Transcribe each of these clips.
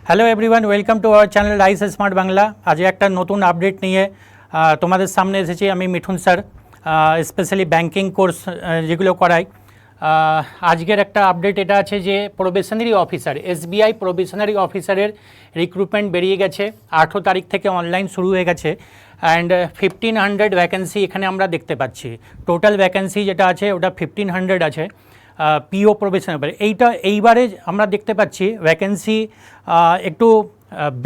Hello everyone, welcome to our channel rice smart Bangla. আজ একটা নতুন আপডেট নিয়ে তোমাদের সামনে এসেছি। আমি Mithun sir, specially banking course যেগুলো করাই। আজকের একটা আপডেট এটা আছে যে প্রবেশনারি অফিসার, এসবিআই প্রবেশনারি অফিসারের রিক্রুটমেন্ট বেরিয়ে গেছে। 18 তারিখ থেকে অনলাইন শুরু হয়ে গেছে অ্যান্ড 1500 ভ্যাকেন্সি এখানে আমরা দেখতে পাচ্ছি। টোটাল ভ্যাকেন্সি যেটা আছে ওটা 1500 আছে। পিও প্রবেশনারি এইবারে আমরা দেখতে পাচ্ছি ভ্যাকেন্সি একটু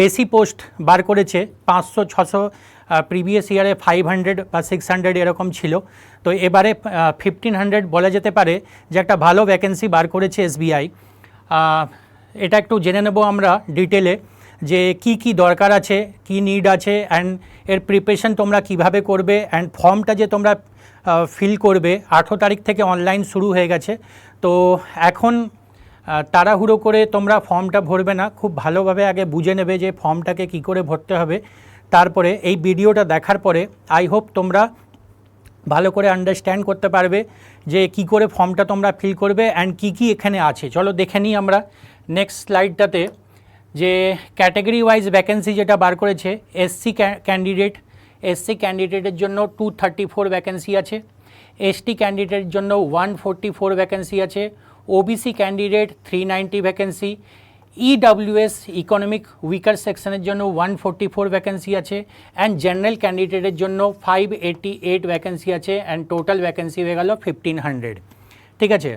বেশি পোস্ট বার করেছে। 500-600, প্রিভিয়াস ইয়ারে 500 বা 600 এরকম ছিল। তো এবারে 1500 বলা যেতে পারে যে একটা ভালো ভ্যাকেন্সি বার করেছে এসবিআই। এটা একটু জেনে নেব আমরা ডিটেলে যে কি কি দরকার আছে, কি নিড আছে অ্যান্ড এর প্রিপারেশন তোমরা কিভাবে করবে অ্যান্ড ফর্মটা যে তোমরা ফিল করবে 18 তারিখ থেকে অনলাইন শুরু হয়ে গেছে। তো এখন তাড়াহুড়ো করে তোমরা ফর্মটা ভরবে না, খুব ভালোভাবে আগে বুঝে নেবে যে ফর্মটাকে কি করে ভরতে হবে। তারপরে এই ভিডিওটা দেখার পরে আই হোপ তোমরা ভালো করে আন্ডারস্ট্যান্ড করতে পারবে যে কি করে ফর্মটা তোমরা ফিল করবে অ্যান্ড কি কি এখানে আছে। চলো দেখে নিই আমরা নেক্সট স্লাইডটাতে যে ক্যাটাগরি ওয়াইজ ভ্যাকেন্সি যেটা বার করেছে। এসসি ক্যান্ডিডেটের জন্য 234 ভ্যাকেন্সি আছে, এসটি ক্যান্ডিডেটের জন্য 144 ভ্যাকেন্সি আছে, OBC candidate 390 vacancy, EWS economic weaker সেকশনের জন্য 144 ভ্যাকেন্সি আছে অ্যান্ড জেনারেল ক্যান্ডিডেটের জন্য 588 ভ্যাকেন্সি আছে অ্যান্ড টোটাল ভ্যাকেন্সি হয়ে গেল 1500। ঠিক আছে,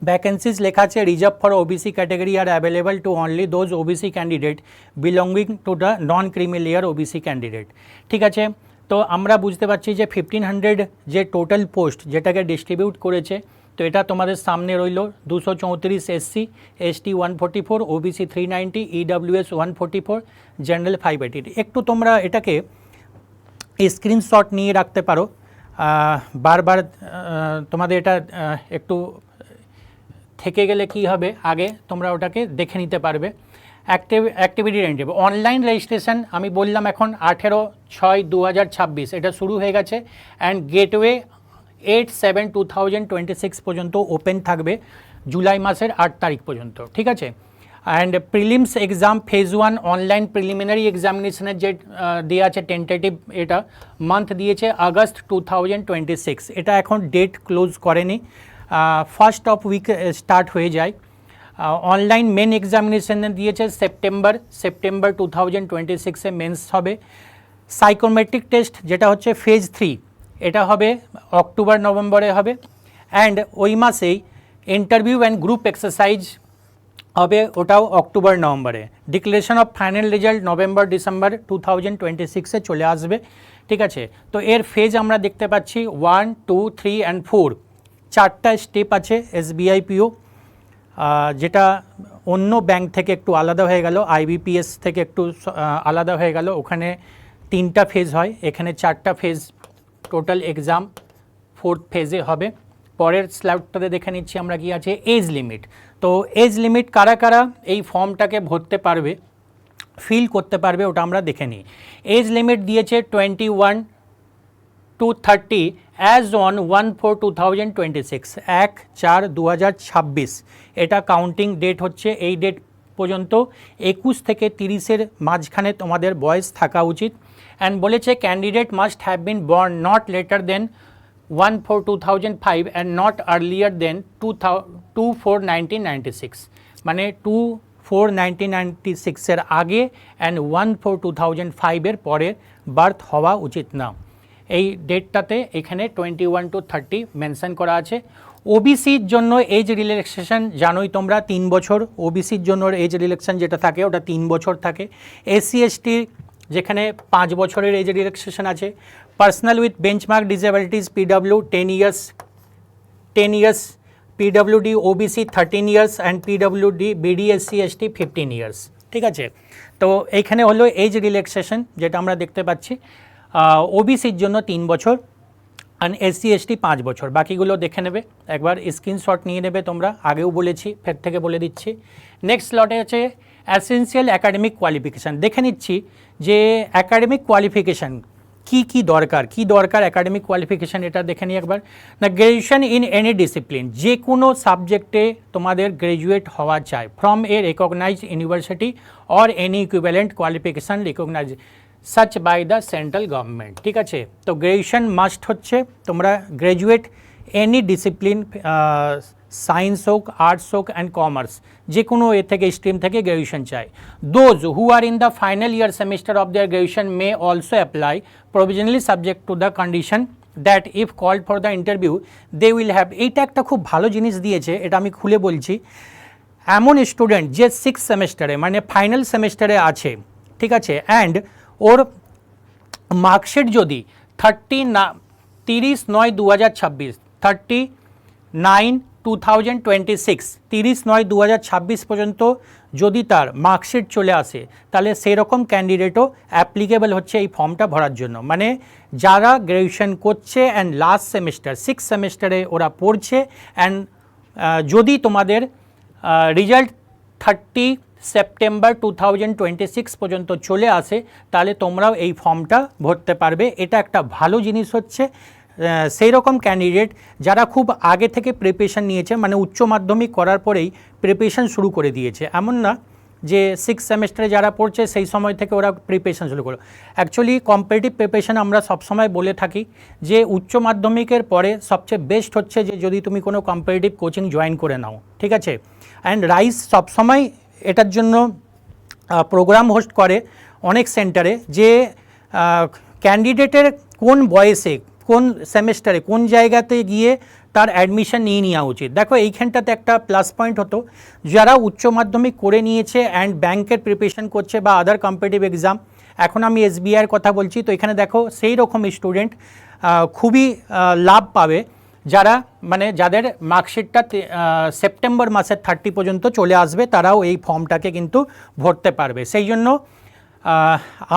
ভ্যাকেন্সিজ লেখা আছে reserve for OBC category R available to only those OBC candidate belonging to the non creamy layer OBC candidate. ঠিক আছে, তো আমরা বুঝতে পারছি যে 1500 যে টোটাল পোস্ট যেটাকে ডিস্ট্রিবিউট করেছে, তো এটা তোমাদের সামনে রইল। 234 SC, ST 144, OBC 390, EWS 144, general 580। একটু তোমরা এটাকে স্ক্রিনশট নিয়ে রাখতে পারো, বারবার তোমাদের এটা একটু থেকে গেলে কি হবে, আগে তোমরা ওটাকে দেখে নিতে পারবে। অ্যাক্টিভিটি টাইম অনলাইন রেজিস্ট্রেশন আমি বললাম এখন 18/6/2026 এটা শুরু হয়ে গেছে অ্যান্ড গেটওয়ে 8/7/2026 পর্যন্ত ওপেন থাকবে, জুলাই মাসের 8 তারিখ পর্যন্ত। ঠিক আছে, and prelims exam phase 1 online preliminary এক্সামিনেশনের যে দেওয়া আছে টেন্টেটিভ, এটা মান্থ দিয়েছে আগস্ট 2026। এটা এখন ডেট ক্লোজ করেনি, ফার্স্ট অফ উইক স্টার্ট হয়ে যায়। অনলাইন মেন এক্সামিনেশনে দিয়েছে সেপ্টেম্বর 2026-এ মেন্স হবে। সাইকোমেট্রিক টেস্ট যেটা হচ্ছে ফেজ 3, এটা হবে অক্টোবর-নভেম্বরে হবে অ্যান্ড ওই মাসেই ইন্টারভিউ অ্যান্ড গ্রুপ এক্সারসাইজ হবে, ওটাও অক্টোবর-নভেম্বরে। Declaration of final result November December 2026-এ চলে আসবে। ঠিক আছে, তো এর ফেজ আমরা দেখতে পাচ্ছি 1, 2, 3 অ্যান্ড 4, 4টা স্টেপ আছে এসবিআই পিও, যেটা অন্য ব্যাংক থেকে একটু আলাদা হয়ে গেল, আইবিপিএস থেকে একটু আলাদা হয়ে গেল। ওখানে 3টা ফেজ হয়, এখানে 4টা ফেজ টোটাল এক্সাম 4th ফেজে হবে। পরের স্লাইডটাতে দেখে নিচ্ছি আমরা কি আছে এজ লিমিট। তো এজ লিমিট কারা কারা এই ফর্মটাকে ভরতে পারবে, ফিল করতে পারবে, ওটা আমরা দেখে নিই। এজ লিমিট দিয়েছে 21 to 30 অ্যাজ অন 1/4/2026, 1/4/2026 এটা কাউন্টিং ডেট হচ্ছে। এই ডেট পর্যন্ত 21 থেকে 30-এর মাঝখানে তোমাদের বয়স থাকা উচিত। অ্যান্ড বলেছে candidate must have been born not later than 1/4/2005 and not earlier than 2/4/1996, মানে 2/4/1996-এর আগে অ্যান্ড 1/4/2005-এর পরে বার্থ হওয়া উচিত না। এই ডেটটাতে এখানে 21 to 30 মেনশন করা আছে। ওবিসির জন্য এজ রিল্যাক্সেশন জানোই তোমরা 3 বছর, ওবিসির জন্য এজ রিল্যাক্সেশন যেটা থাকে ওটা 3 বছর থাকে। এসসি এসটি যেখানে 5 বছরের এজ রিল্যাক্সেশন আছে। Personal with benchmark disabilities PW 10 years, PWD OBC 13 years and PWD BD SC ST 15 years। ঠিক আছে, তো এইখানে হলো এজ রিল্যাক্সেশন যেটা আমরা দেখতে পাচ্ছি। ওবিসির জন্য 3 বছর আর এসসি এসটি 5 বছর। বাকিগুলো দেখে নেবে, একবার স্ক্রিনশট নিয়ে নেবে তোমরা, আগেও বলেছি ফের থেকে বলে দিচ্ছি। নেক্সট স্লটে আছে অ্যাসেনশিয়াল অ্যাকাডেমিক কোয়ালিফিকেশান। দেখে নিচ্ছি যে অ্যাকাডেমিক কোয়ালিফিকেশান কি দরকার একাডেমিক কোয়ালিফিকেশান এটা দেখে নিই একবার না। গ্র্যাজুয়েশন ইন এনি ডিসিপ্লিন, যে কোনো সাবজেক্টে তোমাদের গ্র্যাজুয়েট হওয়া চাই from a recognised university or any equivalent qualification recognise such by the central government. ঠিক আছে, তো গ্র্যাজুয়েশন মাস্ট হচ্ছে তোমরা গ্র্যাজুয়েট এনি ডিসিপ্লিন, সায়েন্স হোক, আর্টস হোক অ্যান্ড কমার্স, যে কোনো এ থেকে স্ট্রিম থেকে গ্র্যাজুয়েশন চাই। Those who are in the final year semester of their graduation may also apply provisionally subject to the condition that if called for the interview they will have. এইটা একটা খুব ভালো জিনিস দিয়েছে, এটা আমি খুলে বলছি। এমন স্টুডেন্ট যে 6th সেমিস্টারে মানে ফাইনাল সেমিস্টারে আছে, ঠিক আছে, অ্যান্ড ওর মার্কশিট যদি 30/9/2026 39/2026 30/9/2026 পর্যন্ত যদি তার মার্কশিট চলে আসে, তাহলে সেরকম ক্যান্ডিডেটও অ্যাপ্লিকেবল হচ্ছে এই ফর্মটা ভরার জন্য। মানে যারা গ্র্যাজুয়েশন করছে অ্যান্ড লাস্ট সেমিস্টার 6th সেমিস্টারে ওরা পড়ছে অ্যান্ড যদি তোমাদের রেজাল্ট 30 সেপ্টেম্বর 2026 পর্যন্ত চলে আসে, তাহলে তোমরাও এই ফর্মটা ভরতে পারবে। এটা একটা ভালো জিনিস হচ্ছে সেই রকম ক্যান্ডিডেট যারা খুব আগে থেকে প্রিপারেশান নিয়েছে, মানে উচ্চ মাধ্যমিক করার পরেই প্রিপারেশান শুরু করে দিয়েছে। এমন না যে 6th সেমিস্টারে যারা পড়ছে সেই সময় থেকে ওরা প্রিপারেশান শুরু করো। অ্যাকচুয়ালি কম্পিটিটিভ প্রিপারেশান আমরা সবসময় বলে থাকি যে উচ্চ মাধ্যমিকের পরে সবচেয়ে বেস্ট হচ্ছে যে যদি তুমি কোনো কম্পিটিটিভ কোচিং জয়েন করে নাও, ঠিক আছে। অ্যান্ড রাইস সবসময় এটার জন্য প্রোগ্রাম হোস্ট করে অনেক সেন্টারে, যে ক্যান্ডিডেটের কোন বয়সে, কোন সেমিস্টারে, কোন জায়গাতে গিয়ে তার অ্যাডমিশন নিয়ে নেওয়া উচিত। দেখো এইখানটাতে একটা প্লাস পয়েন্ট হতো, যারা উচ্চ মাধ্যমিক করে নিয়েছে অ্যান্ড ব্যাংকের প্রিপারেশন করছে বা আদার কম্পিটিটিভ এক্সাম, এখন আমি এসবিআইয়ের কথা বলছি, তো এখানে দেখো সেই রকম স্টুডেন্ট খুবই লাভ পাবে, যারা মানে যাদের মার্কশিটটা সেপ্টেম্বর মাসের 30 পর্যন্ত চলে আসবে, তারাও এই ফর্মটাকে কিন্তু ভরতে পারবে। সেই জন্য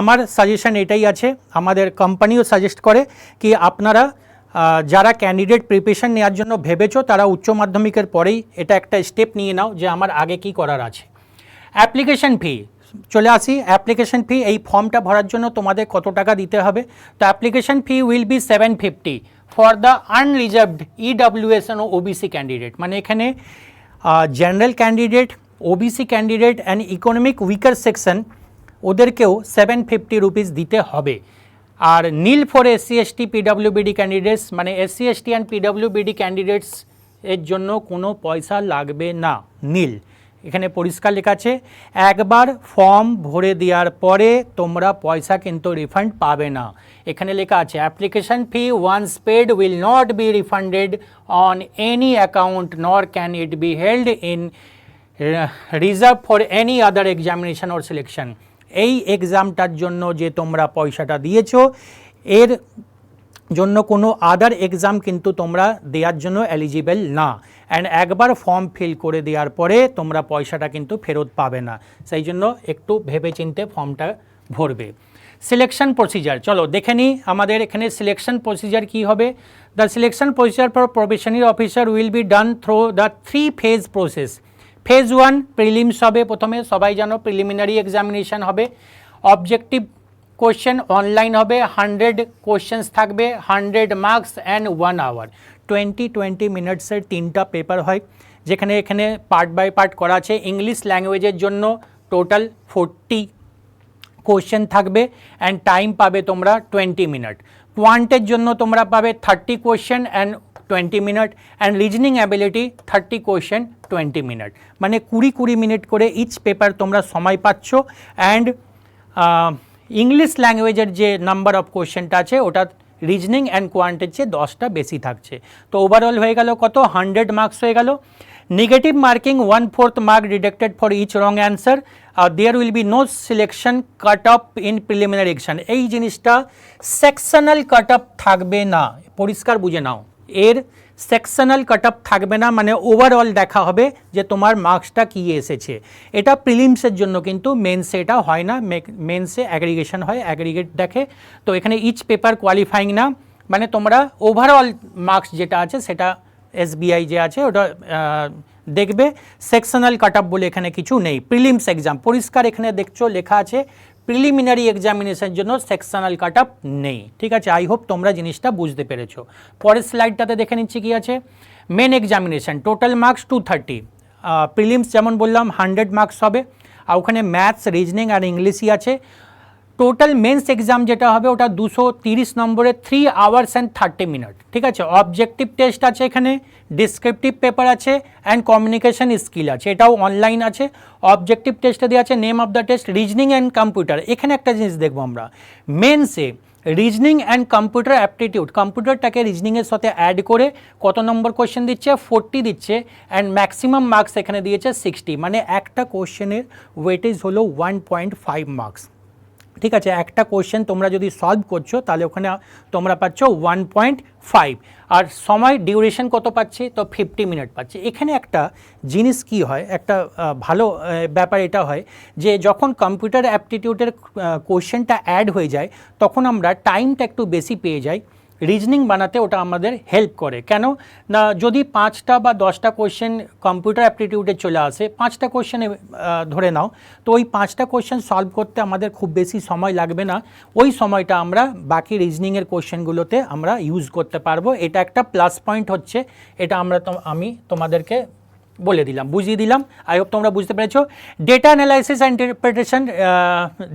আমার সাজেশন এটাই আছে, আমাদের কোম্পানিও সাজেস্ট করে কি আপনারা যারা ক্যান্ডিডেট প্রিপারেশন নেওয়ার জন্য ভেবেছো, তারা উচ্চ মাধ্যমিকের পরেই এটা একটা স্টেপ নিয়ে নাও যে আমার আগে কি করার আছে। অ্যাপ্লিকেশন ফি চলে আসি। অ্যাপ্লিকেশন ফি, এই ফর্মটা ভরার জন্য তোমাদের কত টাকা দিতে হবে? তো application fee will be 750 for the unreserved EWS ও ওবিসি ক্যান্ডিডেট। মানে এখানে general candidate, OBC candidate and economic weaker section ওদেরকেও 750 রুপিস দিতে হবে। আর নীল ফর এসসি এসটি পিডব্লিউবিডি ক্যান্ডিডেটস, মানে এসসি এসটি অ্যান্ড পিডব্লিউবিডি ক্যান্ডিডেটস এর জন্য কোনো পয়সা লাগবে না, নীল। এখানে পরিষ্কার লেখা আছে, একবার ফর্ম ভরে দেওয়ার পরে তোমরা পয়সা কিন্তু রিফান্ড পাবে না। এখানে লেখা আছে application fee once paid will not be refunded on any account nor can it be held in reserve for any other examination or selection. এই এক্সামটার জন্য যে তোমরা পয়সাটা দিয়েছো, এর জন্য কোনো আদার এক্সাম কিন্তু তোমরা দেওয়ার জন্য এলিজিবল না। অ্যান্ড একবার ফর্ম ফিল করে দেওয়ার পরে তোমরা পয়সাটা কিন্তু ফেরত পাবে না। সেই জন্য একটু ভেবেচিন্তে ফর্মটা ভরবে। সিলেকশন প্রসিজার চলো দেখে নিই। আমাদের এখানে সিলেকশন প্রসিজার কী হবে? The selection procedure for probationary officer will be done through the 3 phase process. Phase 1 prelims হবে, প্রথমে সবাই জানো প্রিলিমিনারি এক্সামিনেশান হবে, অবজেক্টিভ কোশ্চেন অনলাইন হবে, 100 কোশ্চেন্স থাকবে, 100 মার্কস অ্যান্ড 1 আওয়ার। 20 মিনিটসের 3টা পেপার হয়, যেখানে এখানে পার্ট বাই পার্ট করা আছে। ইংলিশ ল্যাঙ্গুয়েজের জন্য টোটাল 40 কোশ্চেন থাকবে অ্যান্ড টাইম পাবে তোমরা 20 মিনিট। কোয়ান্টের জন্য তোমরা পাবে 30 question and 20 minute, and reasoning ability 30 question 20 minute. মানে 20 মিনিট করে ইচ পেপার তোমরা সময় পাচ্ছ। অ্যান্ড ইংলিশ ল্যাঙ্গুয়েজের যে নাম্বার অফ কোশ্চেনটা আছে ওটা রিজনিং অ্যান্ড কোয়ান্টের চেয়ে 10টা বেশি থাকছে। তো ওভারঅল হয়ে গেল কত? 100 মার্কস হয়ে গেল। Negative marking 1/4 mark deducted for each wrong answer. There will be no selection cut off in preliminary exam. এই জিনিসটা সেকশনাল কাট অফ থাকবে না, পরিষ্কার বুঝে নাও। এর সেকশনাল কাট অফ থাকবে না, মানে ওভারঅল দেখা হবে যে তোমার মার্কসটা কী এসেছে। এটা প্রিলিমসের জন্য, কিন্তু মেন্সে এটা হয় না। মেন্সে অ্যাগ্রিগেশন হয়, অ্যাগ্রিগেট দেখে। তো এখানে ইচ পেপার কোয়ালিফাইং না, মানে তোমরা ওভারঅল মার্কস যেটা আছে সেটা এসবিআই যে আছে ওটা দেখবে। সেকশনাল কাট অফ বলে এখানে কিছু নেই। প্রিলিমস এক্সাম পরিষ্কার এখানে দেখছো লেখা আছে প্রিলিমিনারি এক্সামিনেশনের জন্য সেকশনাল কাট আপ নেই। ঠিক আছে, আই হোপ তোমরা জিনিসটা বুঝতে পেরেছো। পরের স্লাইডটাতে দেখে নিচ্ছি কি আছে। Main examination total marks 230, prelims যেমন বললাম 100 মার্কস হবে, আর ওখানে ম্যাথস, রিজনিং আর ইংলিশই আছে। টোটাল মেন্স এক্সাম যেটা হবে ওটা 230 নম্বরে 3 আওয়ার্স অ্যান্ড 30 মিনিট। ঠিক আছে, অবজেক্টিভ টেস্ট আছে এখানে, ডিসক্রিপটিভ পেপার আছে অ্যান্ড কমিউনিকেশন স্কিল আছে, এটাও অনলাইন আছে। অবজেক্টিভ টেস্টে দেওয়া আছে name of the test, reasoning and computer. এখানে একটা জিনিস দেখবো আমরা, মেন্সে রিজনিং অ্যান্ড কম্পিউটার অ্যাপটিটিউড, কম্পিউটারটাকে রিজনিংয়ের সাথে অ্যাড করে কত নম্বর কোয়েশ্চেন দিচ্ছে, 40 দিচ্ছে, অ্যান্ড ম্যাক্সিমাম মার্কস এখানে দিয়েছে 60, মানে একটা কোয়েশ্চেনের ওয়েটেজ হলো 1.5 মার্কস। ঠিক আছে, একটা কোয়েশ্চেন তোমরা যদি সলভ করছো তাহলে ওখানে তোমরা পাচ্ছ 1.5, আর সময় ডিউরেশন কত পাচ্ছি, তো 50 মিনিট পাচ্ছি। এখানে একটা জিনিস কি হয়, একটা ভালো ব্যাপার এটা হয় যে যখন কম্পিউটার অ্যাপটিটিউডের কোয়েশ্চেনটা অ্যাড হয়ে যায় তখন আমরা টাইমটা একটু বেশি পেয়ে যাই। রিজনিং বানাতে ওটা আমাদের হেল্প করে, কেন না যদি 5টা বা 10টা কোয়েশ্চেন কম্পিউটার অ্যাপটিটিউডে চলে আসে, 5টা কোয়েশ্চেনে ধরে নাও, তো ওই 5টা কোয়েশ্চেন সলভ করতে আমাদের খুব বেশি সময় লাগবে না, ওই সময়টা আমরা বাকি রিজনিংয়ের কোয়েশ্চেনগুলোতে আমরা ইউজ করতে পারবো। এটা একটা প্লাস পয়েন্ট হচ্ছে, এটা আমি তোমাদেরকে বলে দিলাম, বুঝিয়ে দিলাম। আই হোপ তোমরা বুঝতে পেরেছো। Data analysis and interpretation,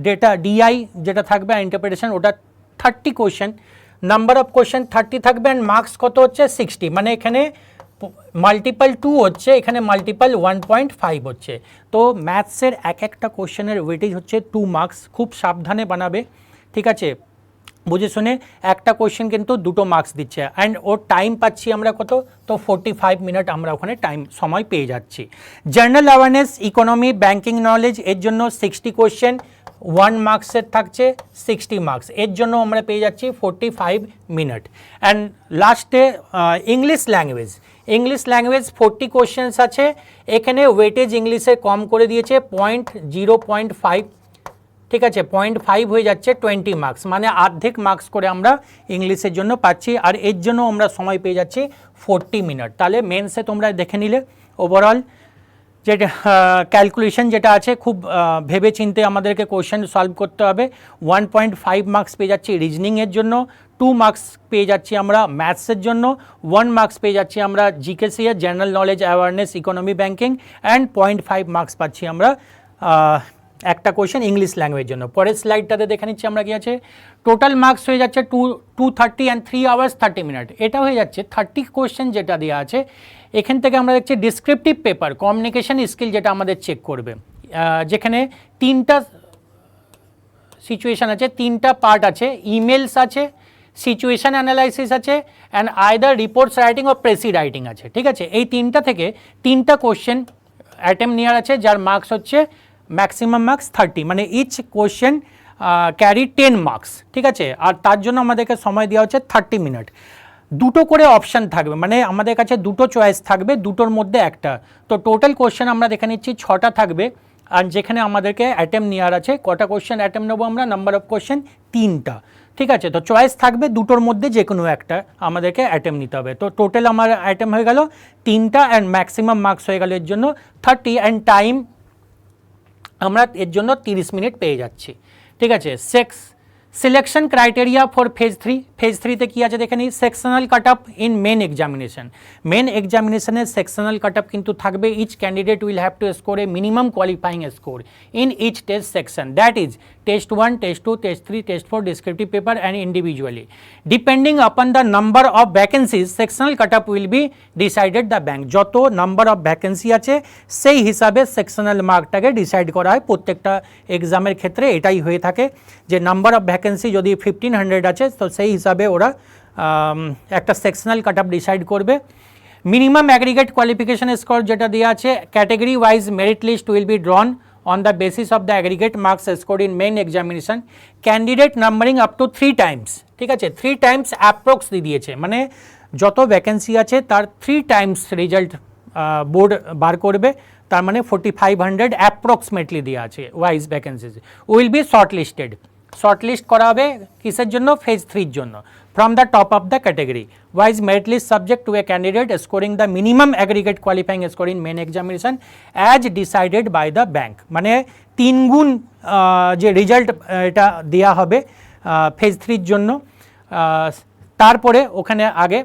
data DI যেটা থাকবে ইন্টারপ্রিটেশন, ওটা 30 কোয়েশ্চেন, নাম্বার অফ কোয়েশ্চেন 30 থাকবে, অ্যান্ড মার্কস কত হচ্ছে 60, মানে এখানে মাল্টিপাল 2 হচ্ছে, এখানে মাল্টিপাল 1.5 হচ্ছে। তো ম্যাথসের একটা কোয়েশ্চেনের ওয়েটেজ হচ্ছে 2 মার্কস, খুব সাবধানে বানাবে। ঠিক আছে, বুঝে শুনে, একটা কোয়েশ্চেন কিন্তু 2 মার্কস দিচ্ছে, অ্যান্ড ওর টাইম পাচ্ছি আমরা কত, তো 45 মিনিট আমরা ওখানে সময় পেয়ে যাচ্ছি। General awareness, economy, banking knowledge, এর জন্য 60 কোয়েশ্চেন, 1 মার্কসের থাকছে 60 মার্কস, এর জন্য আমরা পেয়ে যাচ্ছি 45 মিনিট। অ্যান্ড লাস্টে ইংলিশ ল্যাঙ্গুয়েজ 40 কোয়েশ্চেন্স আছে, এখানে ওয়েটেজ ইংলিশে কম করে দিয়েছে 0.5, ঠিক আছে, 0.5 হয়ে যাচ্ছে 20 মার্কস, মানে অর্ধেক মার্কস করে আমরা ইংলিশের জন্য পাচ্ছি, আর এর জন্য আমরা সময় পেয়ে যাচ্ছি 40 মিনিট। তাহলে মেন্সে তোমরা দেখে নিলে ওভারঅল যেটা ক্যালকুলেশন যেটা আছে, খুব ভেবে চিন্তে আমাদেরকে কোয়েশ্চেন সলভ করতে হবে। 1.5 মার্কস পেয়ে যাচ্ছি রিজনিংয়ের জন্য, 2 মার্কস পেয়ে যাচ্ছি আমরা ম্যাথসের জন্য, 1 মার্কস পেয়ে যাচ্ছি আমরা জিকেসি এর, general knowledge, awareness, economy, banking, and 0.5 marks পাচ্ছি আমরা একটা কোয়েশ্চেন ইংলিশ ল্যাঙ্গুয়েজ জন্য। পরের স্লাইডটাতে দেখে নিচ্ছি আমরা কি আছে। টোটাল মার্কস হয়ে যাচ্ছে 230 অ্যান্ড 3 আওয়ার্স 30 মিনিট, এটা হয়ে যাচ্ছে 30 কোয়েশ্চেন যেটা দেওয়া আছে। এখান থেকে আমরা দেখছি ডিসক্রিপটিভ পেপার, কমিউনিকেশন স্কিল যেটা আমাদের চেক করবে, যেখানে 3টা সিচুয়েশান আছে, 3টা পার্ট আছে, ইমেলস আছে, সিচুয়েশান অ্যানালাইসিস আছে, অ্যান্ড আইদার রিপোর্টস রাইটিং ও প্রেসি রাইটিং আছে। ঠিক আছে, এই 3টা থেকে 3টা কোয়েশ্চেন অ্যাটেম্প নেওয়ার আছে, যার মার্কস হচ্ছে ম্যাক্সিমাম মার্কস 30, মানে ইচ কোয়েশ্চেন ক্যারি 10 মার্কস। ঠিক আছে, আর তার জন্য আমাদেরকে সময় দেওয়া হচ্ছে 30 মিনিট। 2টো করে অপশান থাকবে, মানে আমাদের কাছে 2টো চয়েস থাকবে, 2টোর মধ্যে একটা। তো টোটাল কোয়েশ্চেন আমরা দেখে নিচ্ছি 6টা থাকবে, আর যেখানে আমাদেরকে অ্যাটেম্প নেওয়ার আছে, কটা কোয়েশ্চেন অ্যাটেম্প নেবো আমরা, নাম্বার অফ কোয়েশ্চেন 3টা। ঠিক আছে, তো চয়েস থাকবে 2টোর মধ্যে যে কোনো একটা আমাদেরকে অ্যাটেম্প নিতে হবে। তো টোটাল আমার অ্যাটেম্প হয়ে গেল 3টা, অ্যান্ড ম্যাক্সিমাম মার্কস হয়ে গেল এর জন্য 30, অ্যান্ড টাইম আমরা এর জন্য 30 মিনিট পেয়ে যাচ্ছি। ঠিক আছে, সিলেকশন ক্রাইটেরিয়া ফর ফেজ 3তে কী আছে দেখে নিই। Sectional cut up in main এক্সামিনেশনের সেকশনাল কাট আপ কিন্তু থাকবে। Each candidate will have to score a minimum qualifying score in each test section, that is test 1, test 2, test 3, test 4, descriptive paper and individually. Depending upon the number of vacancies, sectional cut up will be decided the bank. যত number of vacancy আছে সেই হিসাবে sectional মার্কটাকে decide করা হয়। প্রত্যেকটা এক্সামের ক্ষেত্রে এটাই হয়ে থাকে, যে নাম্বার অফ ভ্যাকেন্সি যদি 1500 আছে, তো সেই হিসাবে ওরা একটা সেকশনাল কাট আপ ডিসাইড করবে। মিনিমাম অ্যাগ্রিগেট কোয়ালিফিকেশন স্কোর যেটা দেওয়া আছে, category wise merit list will be drawn on the basis of the aggregate marks scored in main examination, candidate numbering up to 3 times। ঠিক আছে, 3 Times approx দিয়েছে, মানে যত vacancy আছে তার 3 টাইমস রেজাল্ট বোর্ড বার করবে, তার মানে 4500 অ্যাপ্রক্সিমেটলি দেওয়া আছে wise vacancies. Will be shortlist করা হবে কিসের জন্য, ফেজ 3 জন্য। from the top of the category wise merit list subject to a candidate scoring the minimum aggregate qualifying score in main examination as decided by the bank। মানে 3 গুণ যে result এটা দেওয়া হবে ফেজ 3 জন্য। তারপরে ওখানে আগে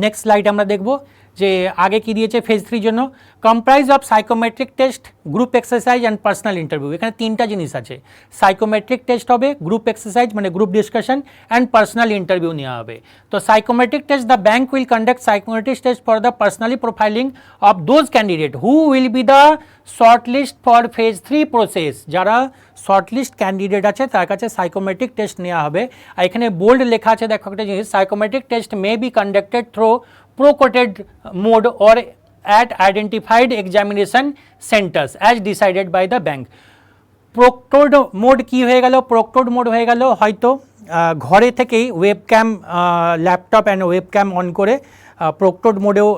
নেক্সট স্লাইড আমরা দেখব যে আগে কি দিয়েছে ফেজ 3 জন্য, comprise of psychometric test, group exercise and personal interview. এখানে 3টা জিনিস আছে, সাইকোমেট্রিক টেস্ট হবে, গ্রুপ এক্সারসাইজ মানে group discussion and personal interview নেওয়া হবে। তো psychometric test, the bank will conduct psychometric test for the personally profiling of those candidate who will be the short list for phase 3 process. যারা shortlist candidate আছে তার কাছে psychometric test নেওয়া হবে। আর এখানে বোল্ড লেখা আছে দেখো একটা জিনিস, psychometric test may be conducted through pro-quoted mode or at identified examination centers as decided by the bank. Proctored mode কি হয়ে গেল, প্রক্টোড মোড হয়ে গেল হয়তো ঘরে থেকেই webcam, laptop and webcam on করে প্রক্টোড মোডেও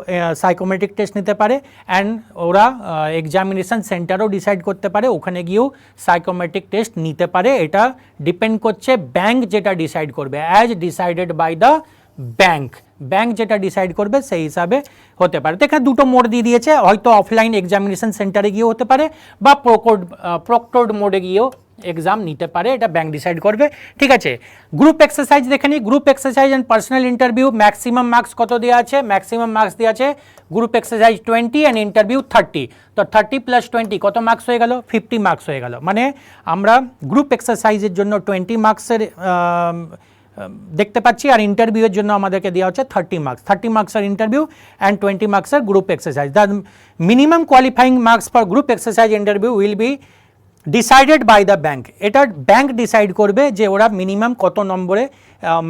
সাইকোমেট্রিক টেস্ট নিতে পারে, অ্যান্ড ওরা এক্সামিনেশন সেন্টারও ডিসাইড করতে পারে, ওখানে গিয়েও সাইকোমেট্রিক টেস্ট নিতে পারে। এটা ডিপেন্ড করছে ব্যাংক যেটা ডিসাইড করবে, as decided by the bank. Bank যেটা ডিসাইড করবে সেই হিসাবে হতে পারে। তো এখানে দুটো মোড দিয়ে দিয়েছে, হয়তো অফলাইন এক্সামিনেশন সেন্টারে গিয়েও হতে পারে বা প্রক্টোড মোডে গিয়েও এক্সাম নিতে পারে, এটা ব্যাংক ডিসাইড করবে। ঠিক আছে, গ্রুপ এক্সারসাইজ দেখে নিই। Group exercise and personal interview maximum marks কত দেওয়া আছে, ম্যাক্সিমাম মার্কস দেওয়া আছে গ্রুপ এক্সারসাইজ 20 অ্যান্ড ইন্টারভিউ 30। তো 30 + 20 কত মার্কস হয়ে গেল, 50 মার্কস হয়ে গেল। মানে আমরা গ্রুপ এক্সারসাইজের জন্য 20 মার্কসের দেখতে পাচ্ছি, আর ইন্টারভিউয়ের জন্য আমাদেরকে দেওয়া হচ্ছে 30 মার্কস। 30 মার্কসের ইন্টারভিউ অ্যান্ড 20 মার্কসের group exercise. The minimum qualifying marks for group exercise interview will be decided by the bank. এটা ব্যাংক ডিসাইড করবে যে ওরা মিনিমাম কত নম্বরে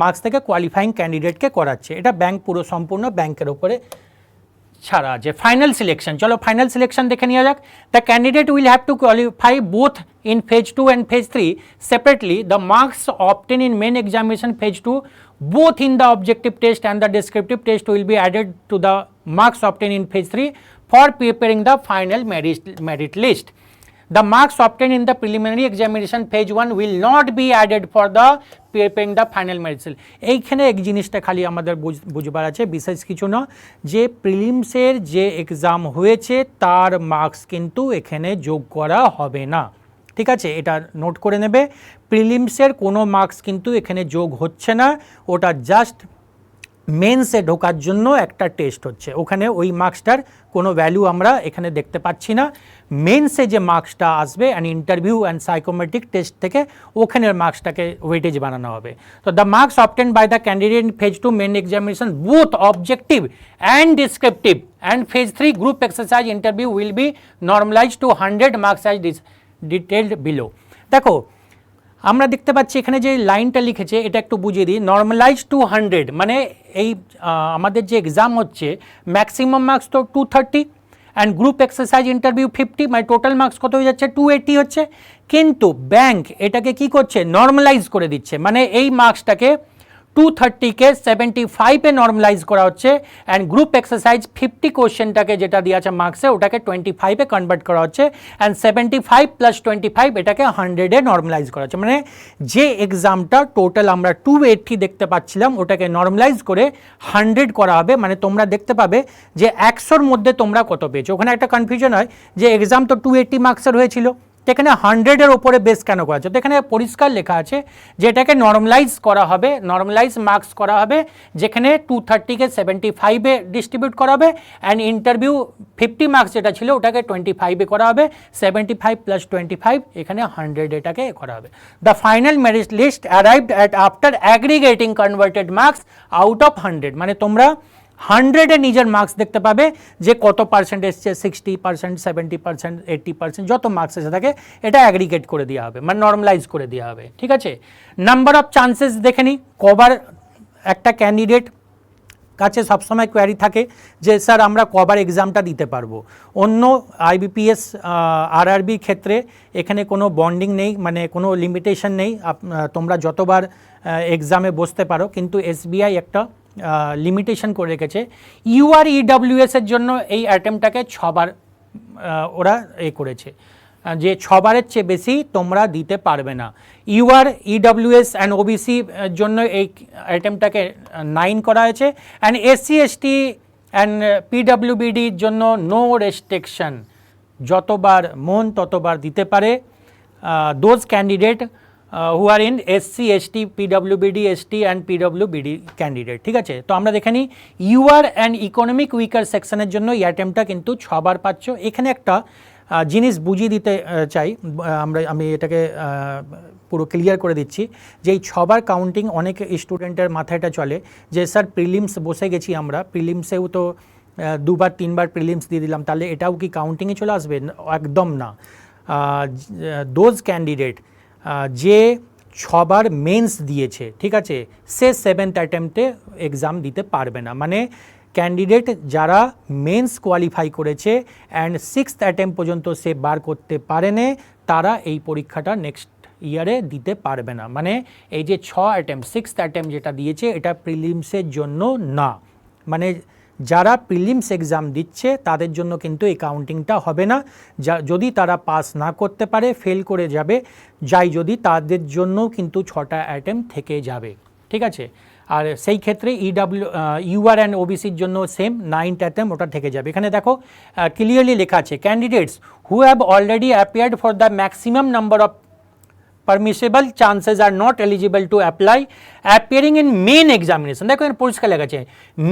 মার্কস থেকে কোয়ালিফাইং ক্যান্ডিডেটকে করাচ্ছে। এটা ব্যাংক পুরো সম্পূর্ণ ব্যাংকের ওপরে ছাড়া আছে। ফাইনাল সিলেকশন, চলো ফাইনাল সিলেকশন দেখে নেওয়া যাক। The candidate will have to qualify both in phase 2 and phase 3 separately. The marks obtained in main examination phase 2 both in the objective test and the descriptive test will be added to the marks obtained in phase 3 for preparing the final merit list. The marks obtained in the preliminary examination phase 1 will not be added for the preparing the final merit list. এইখানে এক জিনিসটা খালি আমাদের বুঝবার আছে, বিশেষ কিছু না, যে প্রিলিমসের যে এক্সাম হয়েছে তার মার্কস কিন্তু এখানে যোগ করা হবে না। ঠিক আছে, এটা নোট করে নেবে, প্রিলিমসের কোনো মার্কস কিন্তু এখানে যোগ হচ্ছে না, ওটা জাস্ট মেন্সে ঢোকার জন্য একটা টেস্ট হচ্ছে, ওখানে ওই মার্কসটার কোনো ভ্যালু আমরা এখানে দেখতে পাচ্ছি না। মেন্সে যে মার্কসটা আসবে and interview and psychometric test থেকে ওখানের মার্কসটাকে ওয়েটেজ বানানো হবে। তো the marks obtained by the candidate in phase 2 main examination both objective and descriptive and phase 3 group exercise interview will be normalise to 100 marks as detailed below. দেখো আমরা দেখতে পাচ্ছি এখানে যে লাইনটা লিখেছে এটা একটু বুঝিয়ে দিই। নর্মালাইজ টু 100 মানে এই আমাদের যে এক্সাম হচ্ছে ম্যাক্সিমাম মার্কস তো 230 অ্যান্ড গ্রুপ এক্সারসাইজ ইন্টারভিউ 50, মানে টোটাল মার্কস কত হয়ে যাচ্ছে 280 হচ্ছে। কিন্তু ব্যাংক এটাকে কি করছে, নর্মালাইজ করে দিচ্ছে, মানে এই মার্কসটাকে 230কে 75-এ নর্মালাইজ করা হচ্ছে, অ্যান্ড গ্রুপ এক্সারসাইজ 50 কোশ্চেনটাকে যেটা দিয়ে আছে মার্কসে ওটাকে 25-এ কনভার্ট করা হচ্ছে, অ্যান্ড 75 + 25 এটাকে 100-এ নর্মালাইজ করা হচ্ছে। মানে যে এক্সামটা টোটাল আমরা 280 দেখতে পাচ্ছিলাম ওটাকে নর্মালাইজ করে 100 করা হবে। মানে তোমরা দেখতে পাবে যে 100-র মধ্যে তোমরা কত পেয়েছো। ওখানে একটা কনফিউশন হয় যে এক্সাম তো 280 মার্কসের হয়েছিল, তো এখানে 100-এর ওপরে বেস কেন করা আছে, তো এখানে পরিষ্কার লেখা আছে যে এটাকে নর্মালাইজ করা হবে, নর্মালাইজ মার্কস করা হবে, যেখানে 230কে 75-এ ডিস্ট্রিবিউট করা হবে, অ্যান্ড ইন্টারভিউ 50 মার্কস যেটা ছিল ওটাকে 25-এ করা হবে, 75 + 25 এখানে 100 এটাকে করা হবে। The final merit list arrived at after aggregating converted marks out of 100, মানে তোমরা 100-এ নিজের মার্কস দেখতে পাবে যে কত পার্সেন্ট এসছে, 60%, 70%, 80%, যত মার্কস এসে থাকে এটা অ্যাগ্রিগেট করে দেওয়া হবে, মানে নর্মালাইজ করে দেওয়া হবে। ঠিক আছে, নাম্বার অফ চান্সেস দেখে নিই। কবার একটা ক্যান্ডিডেট কাছে সবসময় কোয়ারি থাকে যে স্যার আমরা কবার এক্সামটা দিতে পারবো। অন্য আইবিপিএস আরআরবির ক্ষেত্রে এখানে কোনো বন্ডিং নেই, মানে কোনো লিমিটেশন নেই, তোমরা যতবার এক্সামে বসতে পারো, কিন্তু এসবিআই একটা লিমিটেশন করে রেখেছে। ইউআরইডব্লিউএস এর জন্য এই অ্যাটেম্পটাকে 6বার ওরা করেছে, যে 6বারের চেয়ে বেশি তোমরা দিতে পারবে না। ইউআরইডব্লিউএস অ্যান্ড ওবিসি জন্য এই অ্যাটেম্পটাকে 9 করা হয়েছে, অ্যান্ড এসসি এসটি অ্যান্ড পিডব্লিউবিডির জন্য নো রেস্ট্রিকশন, যতবার মন ততবার দিতে পারে those candidate who are in SC ST পিডব্লিউবিডি ST and পিডব্লিউবিডি candidate. ঠিক আছে, তো আমরা দেখে নিই ইউআর অ্যান্ড ইকোনমিক উইকার সেকশনের জন্য এই আইটেমটা কিন্তু 6 বার পাচ্ছ। এখানে একটা জিনিস বুঝিয়ে দিতে চাই, আমি এটাকে পুরো ক্লিয়ার করে দিচ্ছি যে এই 6 বার কাউন্টিং অনেক স্টুডেন্টের মাথায় এটা চলে যে স্যার প্রিলিমস বসে গেছি আমরা, প্রিলিমসেও তো 2বার 3বার প্রিলিমস দিয়ে দিলাম, তাহলে এটাও কি কাউন্টিংয়ে চলে আসবে? একদম না। দোজ ক্যান্ডিডেট যে 6 বার মেন্স দিয়েছে, ঠিক আছে, সে 7th অ্যাটেম্পটে এক্সাম দিতে পারবে না। মানে ক্যান্ডিডেট যারা মেন্স কোয়ালিফাই করেছে অ্যান্ড 6th অ্যাটেম্প পর্যন্ত সে বার করতে পারেনি, তারা এই পরীক্ষাটা নেক্সট ইয়ারে দিতে পারবে না। মানে এই যে 6 অ্যাটেম্প 6th অ্যাটেম্প যেটা দিয়েছে এটা প্রিলিমসের জন্য না, মানে যারা প্রিলিমস এক্সাম দিচ্ছে তাদের জন্য কিন্তু এই কাউন্টিংটা হবে না। যদি তারা পাস না করতে পারে, ফেল করে যাবে, যদি তাদের জন্য কিন্তু 6টা অ্যাটেম্প থেকে যাবে। ঠিক আছে, আর সেই ক্ষেত্রে ইউআর অ্যান্ড ওবিসির জন্য সেম 9th অ্যাটেম্প ওটা থেকে যাবে। এখানে দেখো ক্লিয়ারলি লেখা আছে candidates who have already appeared for the maximum number of permissible chances are not eligible to apply appearing in main examination। দেখো এর পরিষ্কার লেখা আছে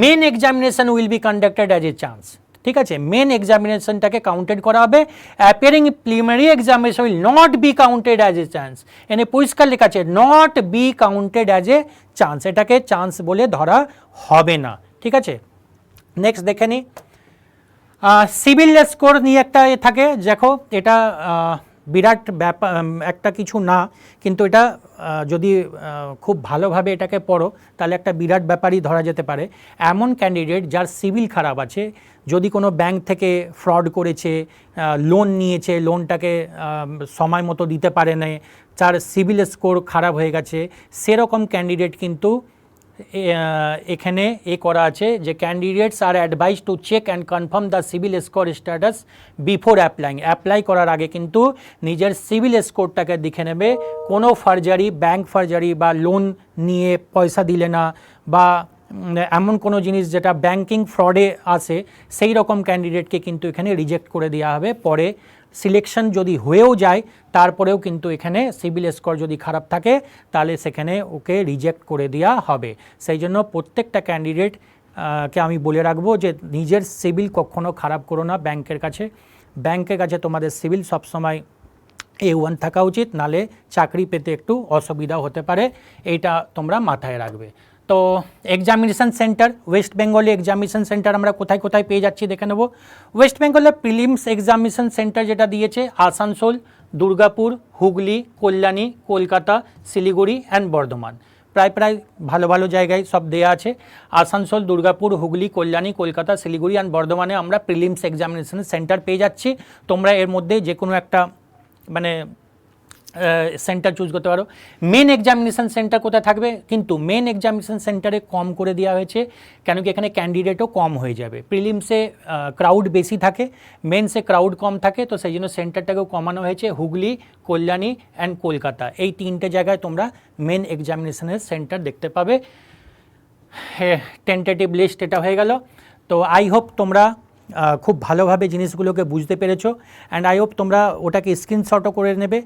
main examination will be conducted as a chance। ঠিক আছে, মেন এক্সামিনেশনটাকে কাউন্টেড করা হবে, appearing in preliminary examination will not be counted as a chance. এনে পরিষ্কার লেখা আছে not be counted as a chance, এটাকে চান্স বলে ধরা হবে না। ঠিক আছে, নেক্সট দেখে নিই সিভিল স্কোর নিয়ে একটা থাকে। দেখো এটা বিরাট ব্যাপার একটা কিছু না, কিন্তু এটা যদি খুব ভালোভাবে এটাকে পড়ো তাহলে একটা বিরাট ব্যাপারই ধরা যেতে পারে। এমন ক্যান্ডিডেট যার সিভিল খারাপ আছে, যদি কোনো ব্যাংক থেকে ফ্রড করেছে, লোন নিয়েছে, লোনটাকে সময় মতো দিতে পারে না, যার সিভিল স্কোর খারাপ হয়ে গেছে, সেরকম ক্যান্ডিডেট কিন্তু এখানে করা আছে যে candidates are advise to check and confirm the CIBIL score status before apply করার আগে কিন্তু নিজের সিভিল স্কোরটাকে দেখে নেবে। কোনো ফার্জারি, ব্যাংক ফার্জারি বা লোন নিয়ে পয়সা দিলে না, বা এমন কোনো জিনিস যেটা ব্যাংকিং ফ্রডে আসে, সেই রকম ক্যান্ডিডেটকে কিন্তু এখানে রিজেক্ট করে দেওয়া হবে। পরে সিলেকশন যদি হয়েও যায় তারপরেও কিন্তু এখানে সিভিল স্কোর যদি খারাপ থাকে তাহলে সেখানে ওকে রিজেক্ট করে দেওয়া হবে। সেই জন্য প্রত্যেকটা ক্যান্ডিডেট কে আমি বলে রাখবো যে নিজের সিভিল কখনো খারাপ করো না ব্যাংকের কাছে তোমাদের সিভিল সবসময় A1 থাকা উচিত, নালে চাকরি পেতে একটু অসুবিধা হতে পারে, এইটা তোমরা মাথায় রাখবে। তো এক্সামিনেশন সেন্টার, ওয়েস্ট বেঙ্গলে এক্সামিনেশন সেন্টার আমরা কোথায় কোথায় পেয়ে যাচ্ছি দেখে নেব। ওয়েস্ট বেঙ্গলে প্রিলিমস এক্সামিনেশন সেন্টার যেটা দিয়েছে আসানসোল, দুর্গাপুর, হুগলি, কল্যাণী, কলকাতা, শিলিগুড়ি অ্যান্ড বর্ধমান। প্রায় ভালো ভালো জায়গায় সব দেয়া আছে। আসানসোল, দুর্গাপুর, হুগলি, কল্যাণী, কলকাতা, শিলিগুড়ি অ্যান্ড বর্ধমানে আমরা প্রিলিমস এক্সামিনেশন সেন্টার পেয়ে যাচ্ছি। তোমরা এর মধ্যে যে কোনো একটা মানে সেন্টার চুজ করতে পারো। মেন এক্সামিনেশন সেন্টার কোথায় থাকবে, কিন্তু মেন এক্সামিনেশন সেন্টারে কম করে দেওয়া হয়েছে, কেন কি এখানে ক্যান্ডিডেটও কম হয়ে যাবে। প্রিলিমসে ক্রাউড বেশি থাকে, মেনসে ক্রাউড কম থাকে, তো সেই জন্য সেন্টারটাকেও কমানো হয়েছে। হুগলি, কল্যাণী অ্যান্ড কলকাতা, এই 3টে জায়গায় তোমরা মেন এক্সামিনেশনের সেন্টার দেখতে পাবে। টেন্টেটিভ লিস্ট এটা হয়ে গেল। তো আই হোপ তোমরা খুব ভালোভাবে জিনিসগুলোকে বুঝতে পেরেছো, অ্যান্ড আই হোপ তোমরা ওটাকে স্ক্রিনশটও করে নেবে,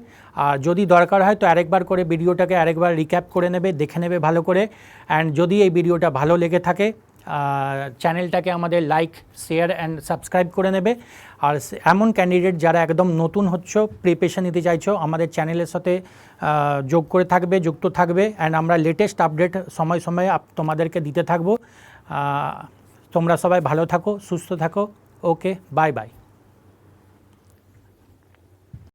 আর যদি দরকার হয় তো আরেকবার করে ভিডিওটাকে আরেকবার রিক্যাপ করে নেবে, দেখে নেবে ভালো করে। অ্যান্ড যদি এই ভিডিওটা ভালো লেগে থাকে চ্যানেলটাকে আমাদের লাইক, শেয়ার অ্যান্ড সাবস্ক্রাইব করে নেবে। আর এমন ক্যান্ডিডেট যারা একদম নতুন হচ্ছ, প্রিপারেশন নিতে চাইছো, আমাদের চ্যানেলের সাথে যুক্ত থাকবে, অ্যান্ড আমরা লেটেস্ট আপডেট সময় সময়ে তোমাদেরকে দিতে থাকবো। তোমরা সবাই ভালো থাকো, সুস্থ থাকো। ওকে, বাই বাই।